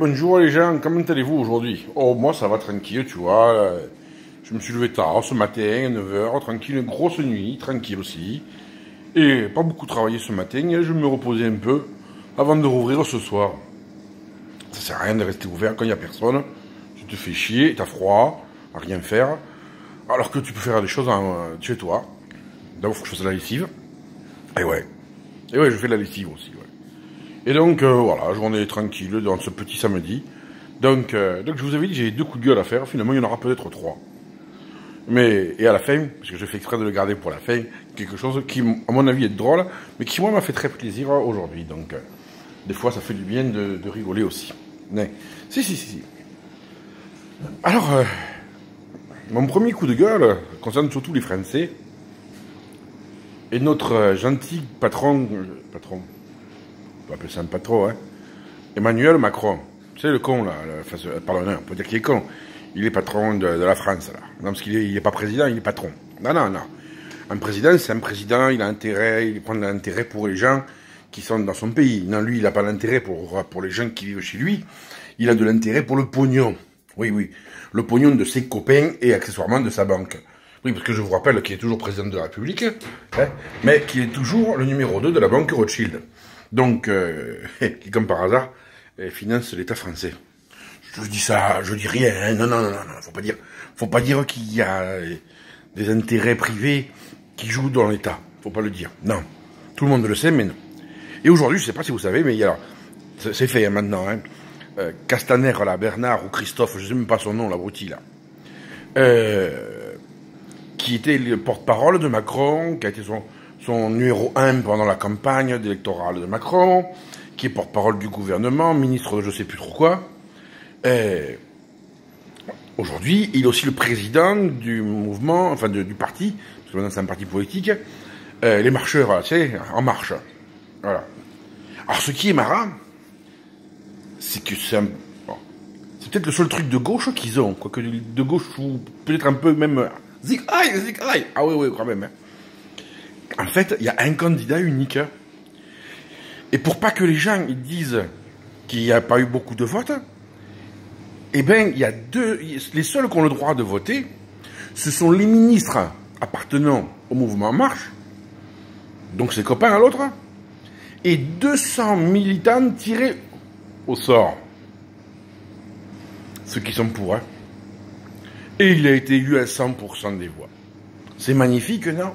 Bonjour les gens, comment allez-vous aujourd'hui? Oh, moi ça va tranquille, tu vois. Je me suis levé tard ce matin, à 9 h, tranquille, une grosse nuit, tranquille aussi. Et pas beaucoup travaillé ce matin, et je me reposais un peu avant de rouvrir ce soir. Ça sert à rien de rester ouvert quand il n'y a personne. Tu te fais chier, t'as froid, à rien faire. Alors que tu peux faire des choses chez toi. D'abord, faut que je fasse la lessive. Et ouais, je fais la lessive aussi, ouais. Et donc, voilà, journée tranquille dans ce petit samedi. Donc je vous avais dit, j'ai 2 coups de gueule à faire. Finalement, il y en aura peut-être 3. Et à la fin, parce que je fais exprès de le garder pour la fin, quelque chose qui, à mon avis, est drôle, mais qui, moi, m'a fait très plaisir aujourd'hui. Donc, des fois, ça fait du bien de rigoler aussi. Mais, si. Alors, mon premier coup de gueule concerne surtout les Français. Et notre gentil patron, on peut appeler ça un patron, hein, Emmanuel Macron. C'est le con, là. Pardon, on peut dire qu'il est con. Il est patron de la France, là. Non, parce qu'il n'est pas président, il est patron. Non. Un président, c'est un président, il a intérêt, il prend de l'intérêt pour les gens qui sont dans son pays. Non, lui, il n'a pas l'intérêt pour les gens qui vivent chez lui. Il a de l'intérêt pour le pognon. Oui. Le pognon de ses copains et accessoirement de sa banque. Oui, parce que je vous rappelle qu'il est toujours président de la République, hein, mais qu'il est toujours le numéro 2 de la banque Rothschild. Donc, qui, comme par hasard, finance l'État français. Je dis ça, je dis rien, hein. Non, faut pas dire qu'il y a des intérêts privés qui jouent dans l'État. Faut pas le dire, non. Tout le monde le sait, mais non. Et aujourd'hui, je sais pas si vous savez, mais alors, c'est fait hein, maintenant, hein. Castaner, là, Bernard ou Christophe, je sais même pas son nom, l'abruti, là. Qui était le porte-parole de Macron, qui a été son numéro 1 pendant la campagne électorale de Macron, qui est porte-parole du gouvernement, ministre de je sais plus trop quoi. Aujourd'hui, il est aussi le président du mouvement, enfin du parti, parce que maintenant c'est un parti politique, les marcheurs, tu sais, En Marche. Voilà. Alors ce qui est marrant, c'est que c'est peut-être le seul truc de gauche qu'ils ont, quoique de gauche ou peut-être un peu même Zig Aïe. Ah oui, quand même. Hein. En fait, il y a un candidat unique. Et pour pas que les gens ils disent qu'il n'y a pas eu beaucoup de votes, eh bien, il y a les seuls qui ont le droit de voter, ce sont les ministres appartenant au mouvement En Marche, donc ses copains à l'autre, et 200 militants tirés au sort. Ceux qui sont pour, hein. Et il a été élu à 100% des voix. C'est magnifique, non?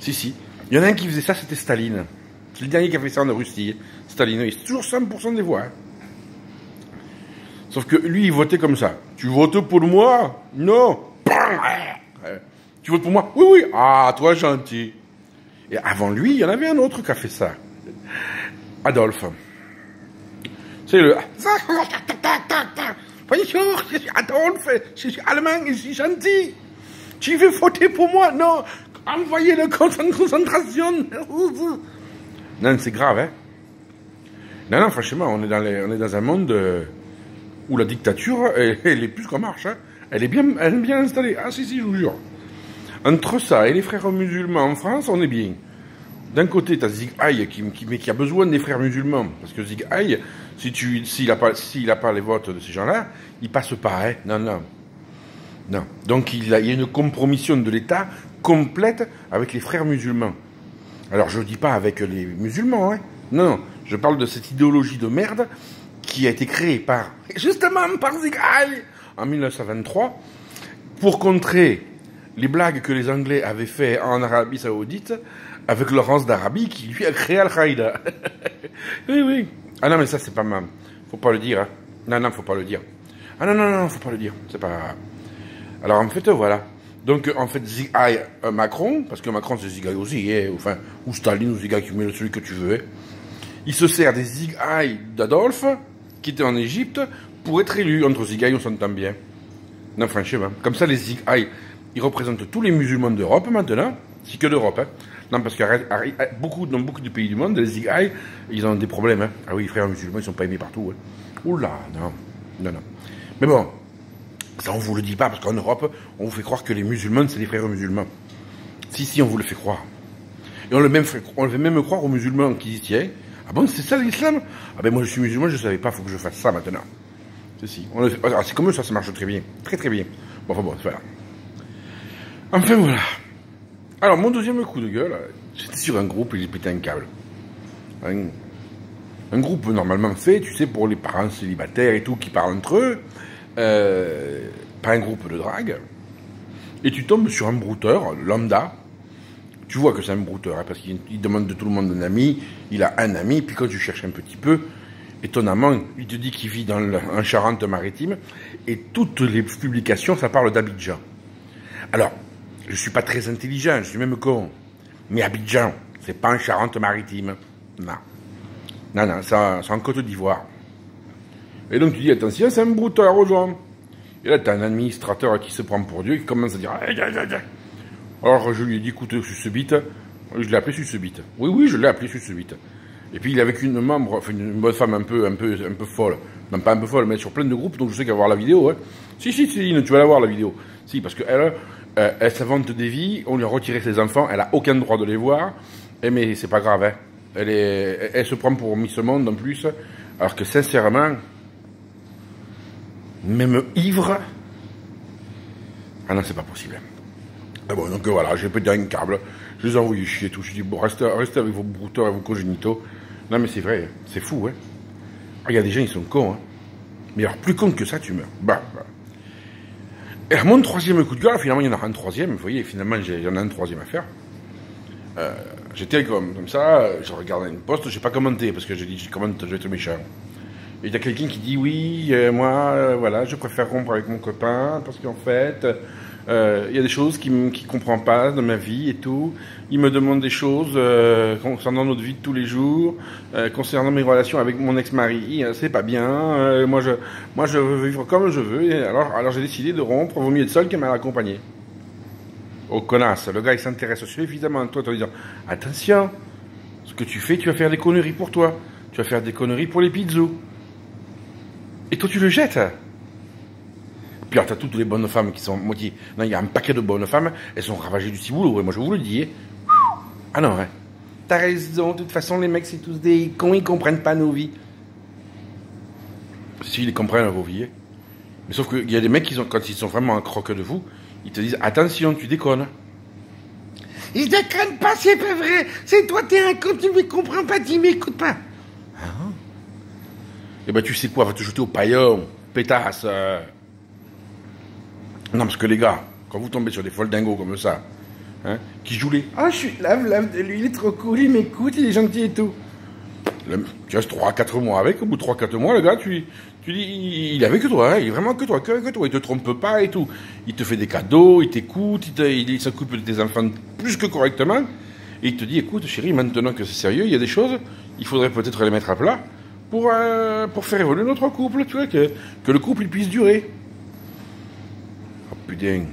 Si. Il y en a un qui faisait ça, c'était Staline. C'est le dernier qui a fait ça en Russie. Staline, c'est toujours 100% des voix. Hein. Sauf que lui, il votait comme ça. Tu votes pour moi? Non. Tu votes pour moi? Oui. Ah, toi, gentil. Et avant lui, il y en avait un autre qui a fait ça. Adolphe. C'est le... Bonjour, je suis Adolphe, je suis allemand, je suis gentil. Tu veux voter pour moi? Non. Envoyez le camp en concentration. Non, c'est grave, hein. Non, franchement, on est dans un monde où la dictature, elle est plus qu'en marche, hein. Elle est bien installée. Ah, si, je vous jure. Entre ça et les frères musulmans en France, on est bien. D'un côté, t'as Zig Aïe qui a besoin des frères musulmans. Parce que Zig Aïe, s'il a pas les votes de ces gens-là, il passe pas, hein. Non. Donc il y a une compromission de l'État complète avec les frères musulmans. Alors je ne dis pas avec les musulmans, hein. Non. Je parle de cette idéologie de merde qui a été créée justement par Zig Aïe en 1923 pour contrer les blagues que les Anglais avaient fait en Arabie Saoudite avec Laurence d'Arabie qui lui a créé Al-Qaïda. Oui. Ah non, mais ça c'est pas mal. Faut pas le dire, hein. Non, faut pas le dire. Ah non, faut pas le dire. C'est pas... Alors en fait, voilà. Donc en fait, Zig Aïe Macron, parce que Macron c'est Zig Aïe aussi, hein, enfin, ou Staline, ou Zig Aïe, tu mets celui que tu veux, hein. Il se sert des Zig Aïe d'Adolphe, qui était en Égypte, pour être élu. Entre Zig Aïe, on s'entend bien. Non, franchement. Comme ça, les Zig Aïe, ils représentent tous les musulmans d'Europe maintenant. C'est que d'Europe, hein. Non, parce que dans beaucoup de pays du monde, les Zig Aïe, ils ont des problèmes, hein. Ah oui, les frères musulmans, ils sont pas aimés partout, hein. Oula, non. Mais bon, ça on vous le dit pas, parce qu'en Europe, on vous fait croire que les musulmans, c'est les frères musulmans. Si, on vous le fait croire. Et on le fait même croire aux musulmans qui disent, tiens, Ah bon, c'est ça l'islam? Ah ben moi je suis musulman, je savais pas, faut que je fasse ça maintenant. C'est c'est comme ça marche très bien. Très très bien. Bon, enfin bon, c'est pas grave. Enfin voilà. Alors mon deuxième coup de gueule, j'étais sur un groupe et j'ai pété un câble. Un groupe normalement fait, tu sais, pour les parents célibataires et tout, qui parlent entre eux. Pas un groupe de drague. Et tu tombes sur un brouteur, lambda. Tu vois que c'est un brouteur, hein, parce qu'il demande de tout le monde un ami. Il a un ami, puis quand tu cherches un petit peu, étonnamment, il te dit qu'il vit en Charente-Maritime. Et toutes les publications, ça parle d'Abidjan. Alors, je suis pas très intelligent, je suis même con. Mais Abidjan, c'est pas en Charente-Maritime. Non. Non, c'est en Côte d'Ivoire. Et donc tu dis, attention, c'est un brouteur aux gens. Et là, tu as un administrateur qui se prend pour Dieu, qui commence à dire, alors je lui ai dit, écoute, Sucebite, je l'ai appelé Sucebite. Oui, je l'ai appelé Sucebite. Et puis il est avec une une bonne femme un peu folle. Non, pas un peu folle, mais sur plein de groupes, donc je sais qu'elle va voir la vidéo. Hein. Si, tu vas la voir la vidéo. Si, parce qu'elle, elle s'invente des vies, on lui a retiré ses enfants, elle a aucun droit de les voir. Mais c'est pas grave, hein. Elle se prend pour Miss Monde en plus, alors que sincèrement, même ivre, ah non, c'est pas possible. Ah bon, donc voilà, j'ai pété un câble, je les ai envoyés chier et tout. Je dis, bon, restez avec vos brouteurs et vos congénitaux. Non, mais c'est vrai, c'est fou, hein. Il y a des gens, ils sont cons, hein. Mais alors, plus con que ça, tu meurs. Bah. Et mon troisième coup de gueule, finalement, il y en a un troisième, vous voyez, finalement, il y en a un troisième à faire. J'étais comme ça, je regardais une poste, j'ai pas commenté, parce que j'ai dit, je commente, je vais être méchant. Et il y a quelqu'un qui dit, oui, moi, voilà, je préfère rompre avec mon copain, parce qu'en fait, il y a des choses qu'il comprend pas dans ma vie et tout. Il me demande des choses concernant notre vie de tous les jours, concernant mes relations avec mon ex-mari, c'est pas bien. Moi, je veux vivre comme je veux, et alors j'ai décidé de rompre, vaut mieux être seul que mal accompagné. Oh connasse, le gars il s'intéresse suffisamment à toi, tu vas lui dire attention, ce que tu fais, tu vas faire des conneries pour toi, tu vas faire des conneries pour les pizzos. Et toi tu le jettes. Puis alors t'as toutes les bonnes femmes qui sont moitié. Non, il y a un paquet de bonnes femmes, elles sont ravagées du ciboulot, ouais, moi je vous le dis. Ah non, hein. T'as raison, de toute façon les mecs c'est tous des cons, ils comprennent pas nos vies. Si, ils comprennent vos vies. Mais sauf qu'il y a des mecs qui sont, quand ils sont vraiment en croque de vous, ils te disent attention, tu déconnes. Ils déconnent pas, c'est pas vrai. C'est toi, t'es un con, tu me comprends pas, tu m'écoutes pas. Ah. Eh ben tu sais quoi, va te jeter au paillon, pétasse. Non, parce que les gars, quand vous tombez sur des folles dingos comme ça, hein, qui jouent les ah, je suis lave de lui, il est trop cool, il m'écoute, il est gentil et tout. Tu restes 3-4 mois avec, au bout de 3-4 mois, le gars, tu dis, il est avec toi, hein, il est vraiment que toi, il te trompe pas et tout. Il te fait des cadeaux, il t'écoute, il s'occupe de tes enfants plus que correctement, et il te dit, écoute, chérie, maintenant que c'est sérieux, il y a des choses, il faudrait peut-être les mettre à plat pour faire évoluer notre couple, tu vois, que le couple il puisse durer. Oh putain.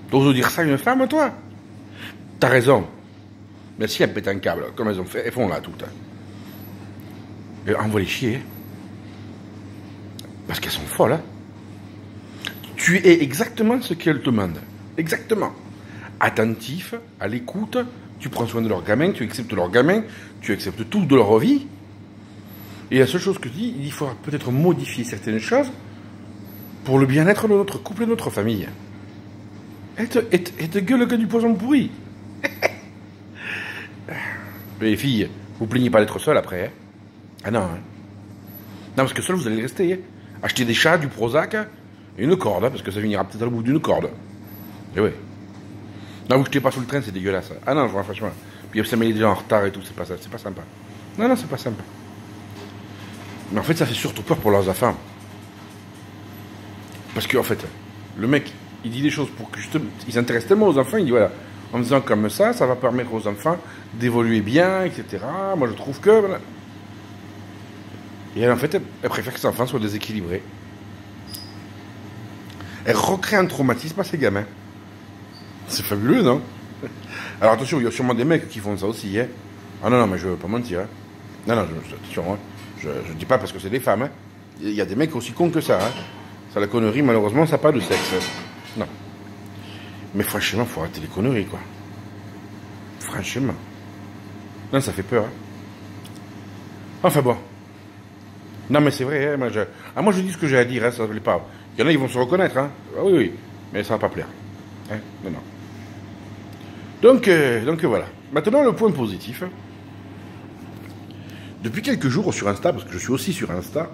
T'oses dire ça à une femme, toi? T'as raison. Mais si elles pètent un câble, comme elles ont fait, elles font là toutes. Et envoie les chier. Parce qu'elles sont folles. Hein. Tu es exactement ce qu'elles te demandent. Exactement. Attentif, à l'écoute, tu prends soin de leurs gamins, tu acceptes leurs gamins, tu acceptes tout de leur vie. Et la seule chose que tu dis, il faudra peut-être modifier certaines choses pour le bien-être de notre couple et de notre famille. Et te gueule que du poison pourri. Les filles, vous plaignez pas d'être seul après, hein? Ah non, hein? Non, parce que seul vous allez rester, hein? Acheter des chats, du Prozac, et une corde, hein, parce que ça finira peut-être au bout d'une corde. Et ouais. Non, vous jetez pas sous le train, c'est dégueulasse. Ah non, franchement. Puis ça met les gens en retard et tout, c'est pas sympa. Non, c'est pas sympa. Mais en fait, ça fait surtout peur pour leurs enfants. Parce qu'en fait, le mec, il dit des choses pour que justement, il s'intéresse tellement aux enfants, il dit voilà, en faisant comme ça va permettre aux enfants d'évoluer bien, etc. Moi, je trouve que... Voilà. Et elle, en fait, elle préfère que ses enfants soient déséquilibrés. Elle recrée un traumatisme à ses gamins. C'est fabuleux, non? Alors attention, il y a sûrement des mecs qui font ça aussi, hein. Ah non, mais je veux pas mentir, hein. Non, attention, hein. Je dis pas parce que c'est des femmes, hein. Il y a des mecs aussi cons que ça, hein. Ça, la connerie, malheureusement, ça n'a pas de sexe. Non. Mais franchement, faut arrêter les conneries, quoi. Franchement. Non, ça fait peur, hein. Enfin bon. Non mais c'est vrai, hein, moi je dis ce que j'ai à dire, hein, ça ne plaît pas. Il y en a, ils vont se reconnaître, hein. Ah oui, oui, mais ça va pas plaire. Hein, non, non. Donc voilà. Maintenant le point positif. Depuis quelques jours sur Insta, parce que je suis aussi sur Insta,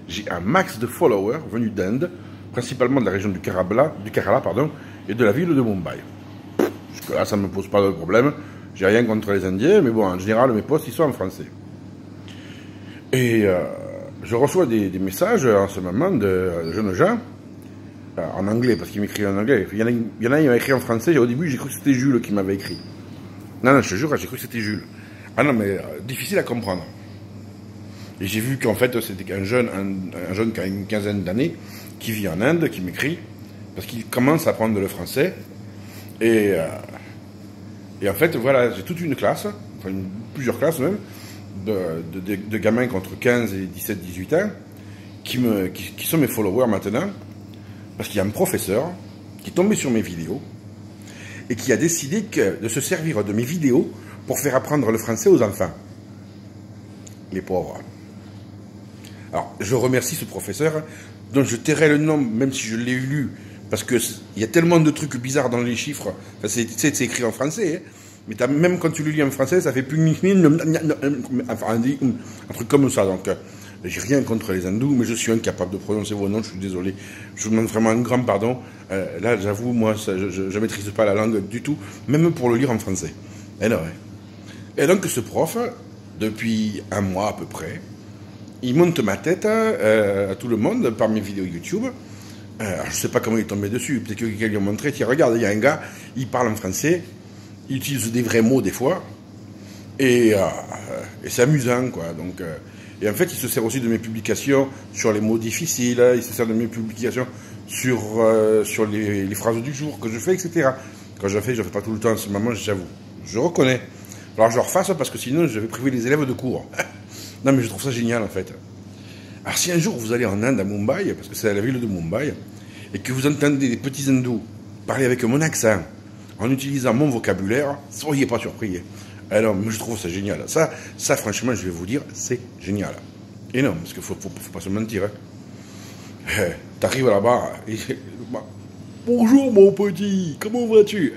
j'ai un max de followers venus d'Inde, principalement de la région du Kerala, pardon, et de la ville de Mumbai. Jusque là, ça ne me pose pas de problème. J'ai rien contre les Indiens, mais bon, en général, mes posts, ils sont en français. Et je reçois des messages en ce moment de jeunes gens, en anglais, parce qu'ils m'écrivent en anglais. Il y en a qui m'ont écrit en français, et au début, j'ai cru que c'était Jules qui m'avait écrit. Non, non, je te jure, j'ai cru que c'était Jules. Ah non, mais difficile à comprendre. Et j'ai vu qu'en fait, c'était un jeune qui a une quinzaine d'années, qui vit en Inde, qui m'écrit, parce qu'il commence à apprendre le français. Et en fait, voilà, j'ai toute une classe, enfin plusieurs classes même, de gamins entre 15 et 17, 18 ans, qui sont mes followers maintenant, parce qu'il y a un professeur qui est tombé sur mes vidéos, et qui a décidé de se servir de mes vidéos pour faire apprendre le français aux enfants. Les pauvres. Alors, je remercie ce professeur, dont je tairai le nom, même si je l'ai lu, parce qu'il y a tellement de trucs bizarres dans les chiffres. Enfin, c'est écrit en français, hein, mais même quand tu le lis en français, ça fait plus enfin, un truc comme ça. Donc, j'ai rien contre les hindous, mais je suis incapable de prononcer vos noms, je suis désolé. Je vous demande vraiment un grand pardon. Là, j'avoue, moi, je maîtrise pas la langue du tout, même pour le lire en français. Et donc, ce prof, depuis un mois à peu près, il monte ma tête à tout le monde par mes vidéos YouTube. Je ne sais pas comment il est tombé dessus. Peut-être que quelqu'un lui a montré. Tiens, regarde, il y a un gars, il parle en français, il utilise des vrais mots des fois, et c'est amusant, quoi. Donc, et en fait, il se sert aussi de mes publications sur les mots difficiles, il se sert de mes publications sur les phrases du jour que je fais, etc. Quand je fais pas tout le temps en ce moment, j'avoue. Je reconnais. Alors je le refasse parce que sinon je vais priver les élèves de cours. Non mais je trouve ça génial en fait. Alors si un jour vous allez en Inde à Mumbai, parce que c'est la ville de Mumbai, et que vous entendez des petits hindous parler avec mon accent, en utilisant mon vocabulaire, soyez pas surpris. Alors moi je trouve ça génial. Ça franchement je vais vous dire, c'est génial. Et non, parce qu'il faut pas se mentir. Hein. T'arrives là-bas, et bonjour mon petit, comment vas-tu?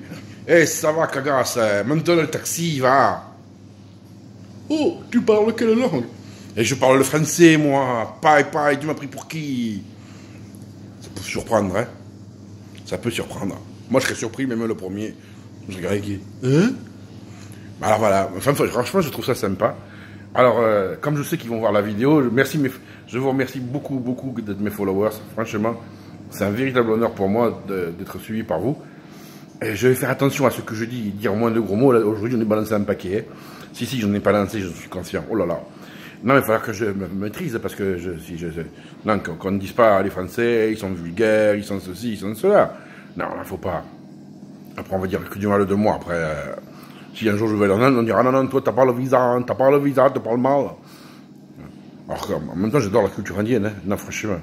Eh, ça va, cagasse, maintenant le taxi, va. Oh, tu parles quelle langue? Et je parle le français, moi. Paille, tu m'as pris pour qui? Ça peut surprendre, hein. Ça peut surprendre. Moi, je serais surpris, même le premier. Je regarde qui. Hein? Alors voilà, enfin, franchement, je trouve ça sympa. Alors, comme je sais qu'ils vont voir la vidéo, je vous remercie beaucoup d'être mes followers. Franchement, c'est un véritable honneur pour moi d'être suivi par vous. Et je vais faire attention à ce que je dis, dire moins de gros mots. Aujourd'hui, j'en ai balancé un paquet. Hein. Si, j'en ai pas lancé, je suis conscient. Oh là là. Non, mais il va falloir que je me maîtrise, parce que non, qu'on ne dise pas les Français, ils sont vulgaires, ils sont ceci, ils sont cela. Non, il ne faut pas. Après, on va dire que du mal de moi. Après, si un jour je vais aller en Inde, on dira, non, toi, t'as pas le visa, t'as parles mal. Alors en même temps, j'adore la culture indienne, hein. Non, franchement.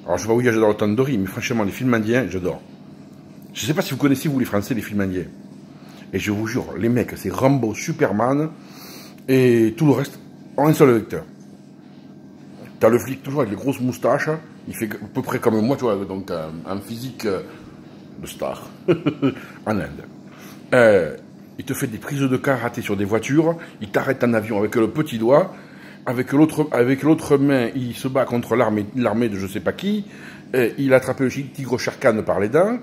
Alors, je sais pas où j'adore le tandoori, mais franchement, les films indiens, j'adore. Je ne sais pas si vous connaissez, vous, les Français, les films indiens. Et je vous jure, les mecs, c'est Rambo, Superman, et tout le reste, en un seul vecteur. T'as le flic toujours avec les grosses moustaches, il fait à peu près comme moi, tu vois, donc un physique de star, en Inde. Il te fait des prises de karaté sur des voitures, il t'arrête en avion avec le petit doigt, avec l'autre main, il se bat contre l'armée de je sais pas qui, il a attrapé le tigre Shere Khan par les dents,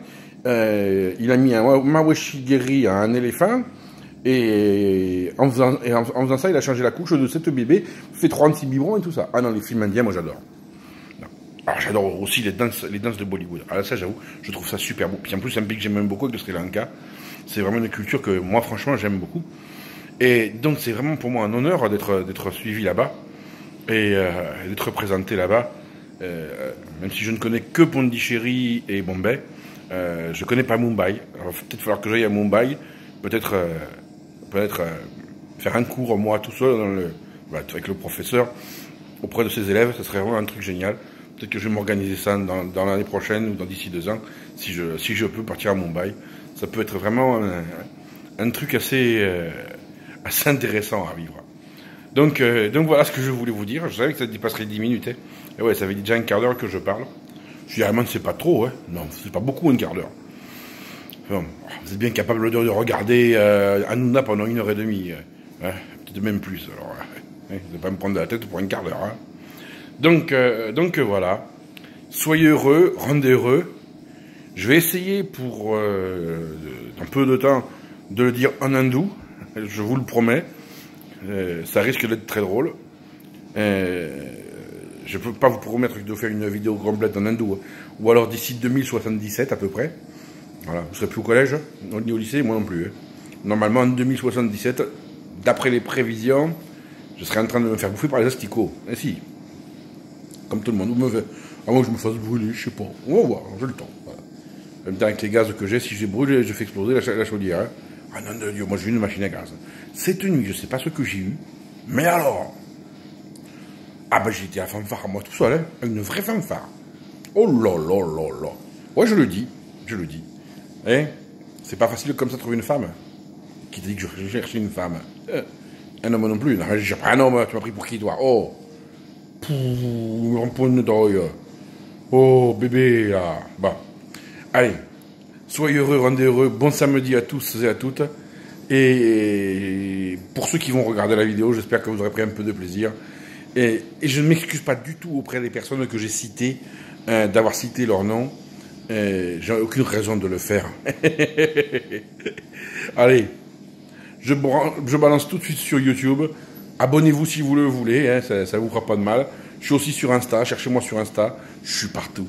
il a mis un Maweshigeri à un éléphant, et en faisant ça, il a changé la couche de 7 bébés, fait 36 biberons et tout ça. Ah non, les films indiens, moi j'adore. Alors j'adore aussi les danses de Bollywood. Alors ça, j'avoue, je trouve ça super beau. Puis en plus, c'est un pays que j'aime beaucoup, avec le Sri Lanka. C'est vraiment une culture que moi, franchement, j'aime beaucoup. Et donc, c'est vraiment pour moi un honneur d'être suivi là-bas et d'être présenté là-bas. Même si je ne connais que Pondichéry et Bombay, je ne connais pas Mumbai. Alors, peut-être falloir que j'aille à Mumbai, peut-être faire un cours, moi, tout seul, avec le professeur, auprès de ses élèves. Ça serait vraiment un truc génial. Peut-être que je vais m'organiser ça dans l'année prochaine ou dans d'ici 2 ans, si je peux partir à Mumbai. Ça peut être vraiment un truc assez intéressant à vivre. Donc voilà ce que je voulais vous dire. Je savais que ça dépasserait 10 minutes. Hein. Et ouais, ça fait déjà un quart d'heure que je parle. Je suis vraiment, c'est pas trop. Hein. Non, c'est pas beaucoup un quart d'heure. Bon, vous êtes bien capable de regarder Hanouna pendant 1h30. Hein, peut-être même plus. Alors, vous n'allez pas me prendre de la tête pour un quart d'heure. Hein. Donc voilà. Soyez heureux, rendez heureux. Je vais essayer pour un peu de temps de le dire en hindou. Je vous le promets. Ça risque d'être très drôle. Je peux pas vous promettre de faire une vidéo complète en hindou. Ou alors d'ici 2077 à peu près. Voilà, vous serez plus au collège, ni au lycée, moi non plus. Hein. Normalement en 2077, d'après les prévisions, je serai en train de me faire bouffer par les asticots. Et si. Comme tout le monde. Avant que je me fasse brûler, je sais pas. On va voir, j'ai le temps. Voilà. En même temps, avec les gaz que j'ai, si je les brûle, je fais exploser la chaudière. Hein. Ah non de Dieu, moi j'ai une machine à gaz. Cette nuit, je sais pas ce que j'ai eu, mais alors. Ah ben j'ai été à fanfare, moi tout seul, hein, une vraie fanfare. Oh là là là là. Ouais, je le dis. Hein, c'est pas facile comme ça de trouver une femme. Qui te dit que je cherche une femme. Un homme non plus. Non, je cherche pas un homme, tu m'as pris pour qui toi? Oh. Pouh, ramponne d'oeil. Oh, bébé, là. Bon. Allez. Soyez heureux, rendez heureux. Bon samedi à tous et à toutes. Et pour ceux qui vont regarder la vidéo, j'espère que vous aurez pris un peu de plaisir. Et je ne m'excuse pas du tout auprès des personnes que j'ai citées, d'avoir cité leur nom. J'ai aucune raison de le faire. Allez, je balance tout de suite sur YouTube. Abonnez-vous si vous le voulez, hein, ça vous fera pas de mal. Je suis aussi sur Insta, cherchez-moi sur Insta. Je suis partout.